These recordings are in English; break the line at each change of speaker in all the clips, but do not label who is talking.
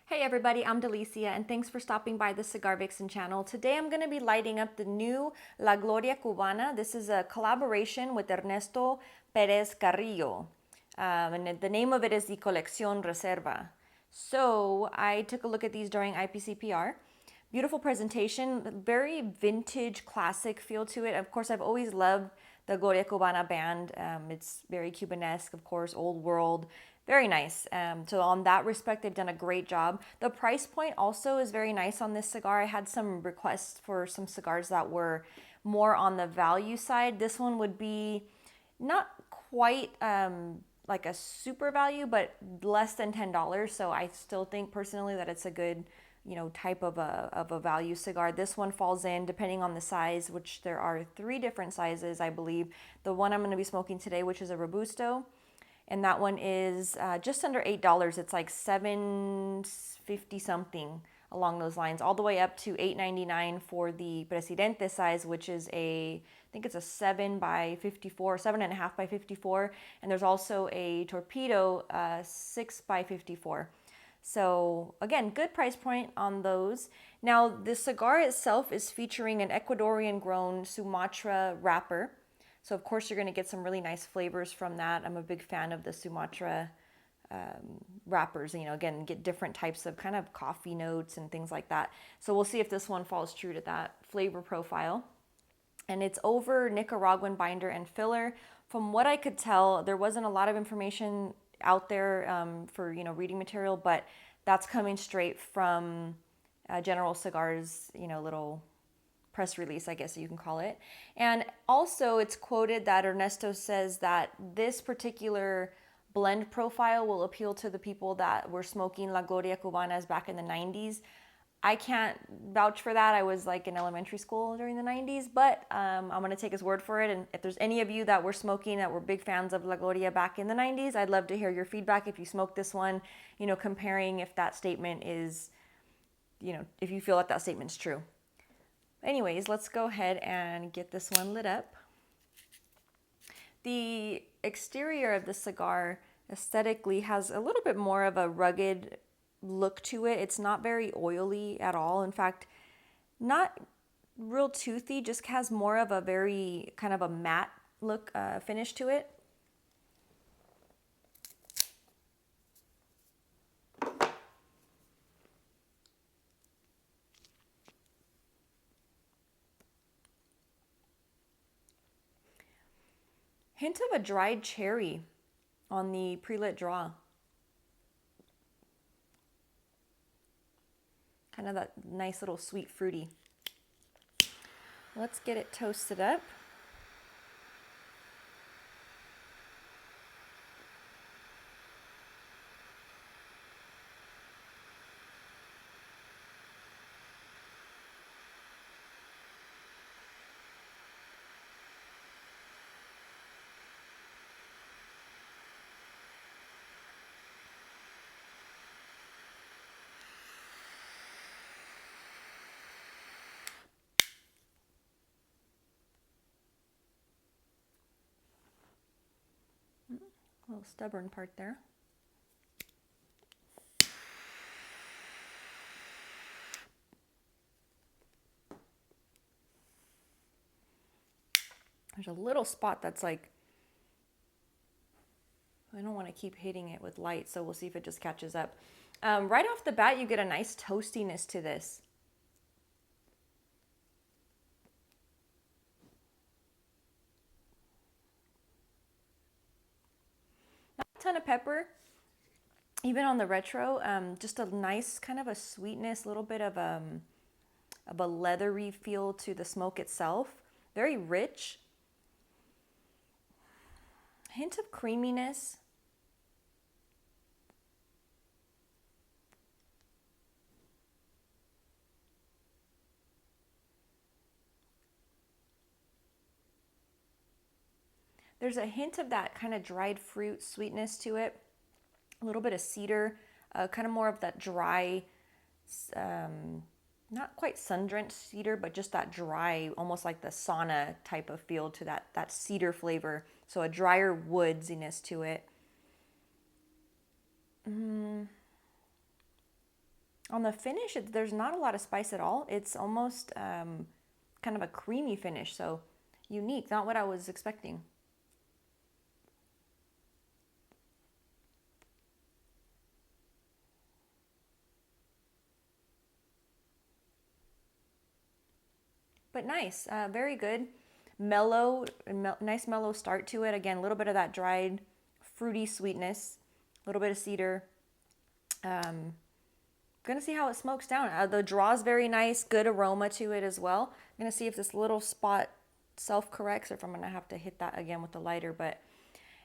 Hey everybody, I'm Delicia and thanks for stopping by the Cigar Vixen channel. Today I'm going to be lighting up the new La Gloria Cubana. This is a collaboration with Ernesto Perez Carrillo. And the name of it is the Colección Reserva. So I took a look at these during IPCPR. Beautiful presentation, very vintage classic feel to it. Of course, I've always loved the Gloria Cubana band. It's very Cubanesque, of course, old world, very nice. So on that respect, they've done a great job. The price point also is very nice on this cigar. I had some requests for some cigars that were more on the value side. This one would be not quite like a super value, but less than $10. So I still think personally that it's a good, type of a value cigar. This one falls in depending on the size, which there are 3 different sizes, I believe. The one I'm going to be smoking today, which is a Robusto, and that one is just under $8. It's like $7.50 something along those lines, all the way up to $8.99 for the Presidente size, which is I think it's a 7 by 54, 7.5 by 54, and there's also a Torpedo 6 by 54. So again, good price point on those. Now the cigar itself is featuring an Ecuadorian grown Sumatra wrapper. So of course you're going to get some really nice flavors from that. I'm a big fan of the Sumatra wrappers. Again, get different types of kind of coffee notes and things like that. So we'll see if this one falls true to that flavor profile. And it's over Nicaraguan binder and filler. From what I could tell, there wasn't a lot of information out there for reading material, but that's coming straight from General Cigars, little press release, I guess you can call it. And also it's quoted that Ernesto says that this particular blend profile will appeal to the people that were smoking La Gloria Cubanas back in the 90s. I can't vouch for that. I was like in elementary school during the 90s, but I'm going to take his word for it. And if there's any of you that were smoking that were big fans of La Gloria back in the 90s, I'd love to hear your feedback if you smoked this one, comparing if that statement is, if you feel that that statement's true. Anyways, let's go ahead and get this one lit up. The exterior of the cigar aesthetically has a little bit more of a rugged look to it. It's not very oily at all. In fact, not real toothy, just has more of a very kind of a matte look finish to it. Hint of a dried cherry on the pre-lit draw. Kind of that nice little sweet fruity. Let's get it toasted up. A little stubborn part there. There's a little spot that's like, I don't want to keep hitting it with light, so we'll see if it just catches up. Right off the bat, you get a nice toastiness to this. Not a ton of pepper, even on the retro. Just a nice kind of a sweetness, a little bit of a leathery feel to the smoke itself. Very rich. Hint of creaminess. There's a hint of that kind of dried fruit sweetness to it. A little bit of cedar, kind of more of that dry, not quite sun-drenched cedar, but just that dry, almost like the sauna type of feel to that cedar flavor. So a drier woodsiness to it. On the finish, there's not a lot of spice at all. It's almost kind of a creamy finish, so unique, not what I was expecting. But nice, very good. Mellow, nice mellow start to it. Again, a little bit of that dried, fruity sweetness, a little bit of cedar. Gonna see how it smokes down. The draw is very nice, good aroma to it as well. I'm gonna see if this little spot self-corrects or if I'm gonna have to hit that again with the lighter. But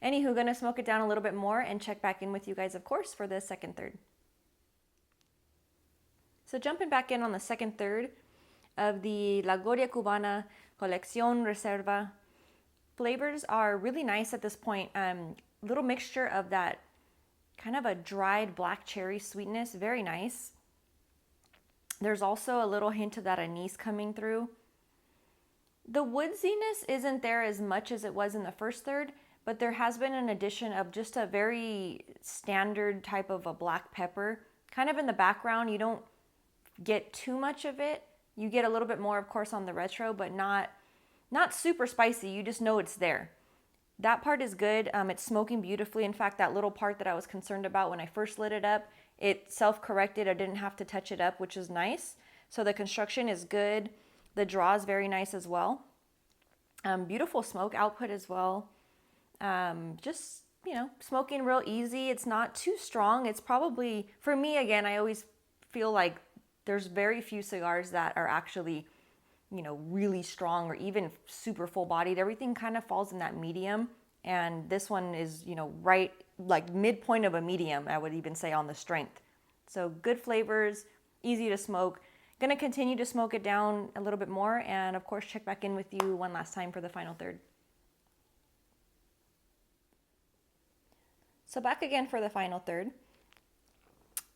anywho, gonna smoke it down a little bit more and check back in with you guys, of course, for the second third. So jumping back in on the second third of the La Gloria Cubana Colección Reserva. Flavors are really nice at this point. Little mixture of that kind of a dried black cherry sweetness, very nice. There's also a little hint of that anise coming through. The woodsiness isn't there as much as it was in the first third, but there has been an addition of just a very standard type of a black pepper. Kind of in the background, you don't get too much of it. You get a little bit more, of course, on the retro, but not super spicy. You just know it's there. That part is good. It's smoking beautifully. In fact, that little part that I was concerned about when I first lit it up, it self-corrected. I didn't have to touch it up, which is nice. So the construction is good. The draw is very nice as well. Beautiful smoke output as well. Just, smoking real easy. It's not too strong. It's probably, for me, again, I always feel like there's very few cigars that are actually, really strong or even super full-bodied. Everything kind of falls in that medium. And this one is, right, like midpoint of a medium, I would even say, on the strength. So good flavors, easy to smoke. Gonna continue to smoke it down a little bit more and, of course, check back in with you one last time for the final third. So back again for the final third.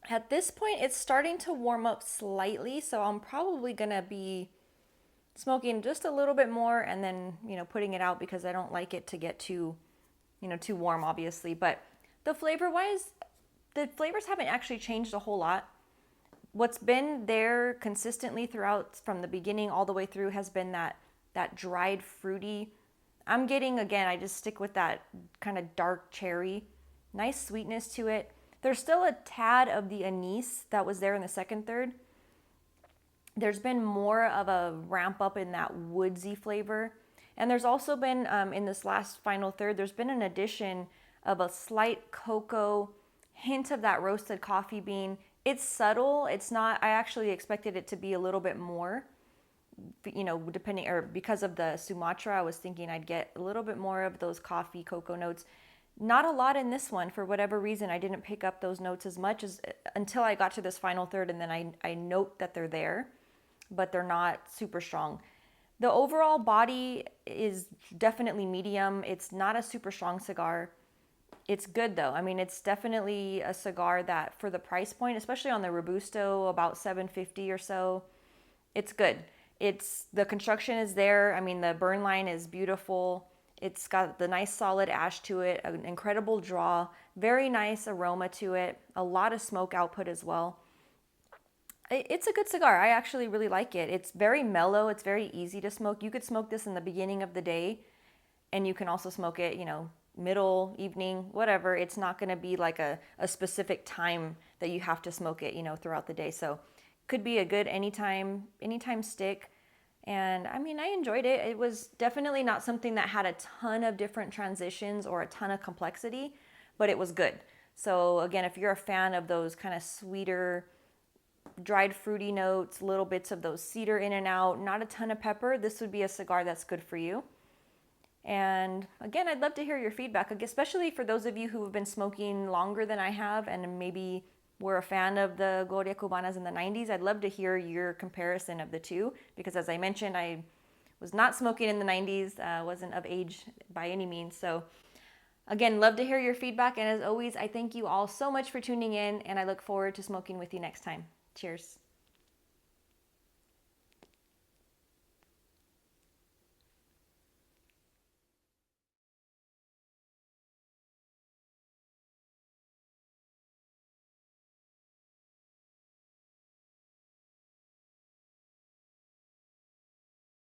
At this point, it's starting to warm up slightly, so I'm probably gonna be smoking just a little bit more and then, putting it out because I don't like it to get too warm, obviously. But the flavor-wise, the flavors haven't actually changed a whole lot. What's been there consistently throughout, from the beginning all the way through, has been that dried fruity. I'm getting, again, I just stick with that kind of dark cherry, nice sweetness to it. There's still a tad of the anise that was there in the second third. There's been more of a ramp up in that woodsy flavor. And there's also been, in this last final third, there's been an addition of a slight cocoa, hint of that roasted coffee bean. It's subtle. It's not, I actually expected it to be a little bit more, depending, or because of the Sumatra, I was thinking I'd get a little bit more of those coffee cocoa notes. Not a lot in this one. For whatever reason, I didn't pick up those notes as much as until I got to this final third, and then I note that they're there, but they're not super strong. The overall body is definitely medium. It's not a super strong cigar. It's good though. I mean, it's definitely a cigar that, for the price point, especially on the Robusto, about $7.50 or so, it's good. The construction is there. I mean, the burn line is beautiful. It's got the nice solid ash to it, an incredible draw, very nice aroma to it, a lot of smoke output as well. It's a good cigar. I actually really like it. It's very mellow. It's very easy to smoke. You could smoke this in the beginning of the day, and you can also smoke it, middle, evening, whatever. It's not going to be like a specific time that you have to smoke it, throughout the day. So could be a good anytime stick. And I mean, I enjoyed it. It was definitely not something that had a ton of different transitions or a ton of complexity, but it was good. So again, if you're a fan of those kind of sweeter, dried fruity notes, little bits of those cedar in and out, not a ton of pepper, this would be a cigar that's good for you. And again, I'd love to hear your feedback, especially for those of you who have been smoking longer than I have and maybe were a fan of the Gloria Cubanas in the 90s. I'd love to hear your comparison of the two, because as I mentioned, I was not smoking in the 90s, wasn't of age by any means. So again, love to hear your feedback. And as always, I thank you all so much for tuning in, and I look forward to smoking with you next time. Cheers.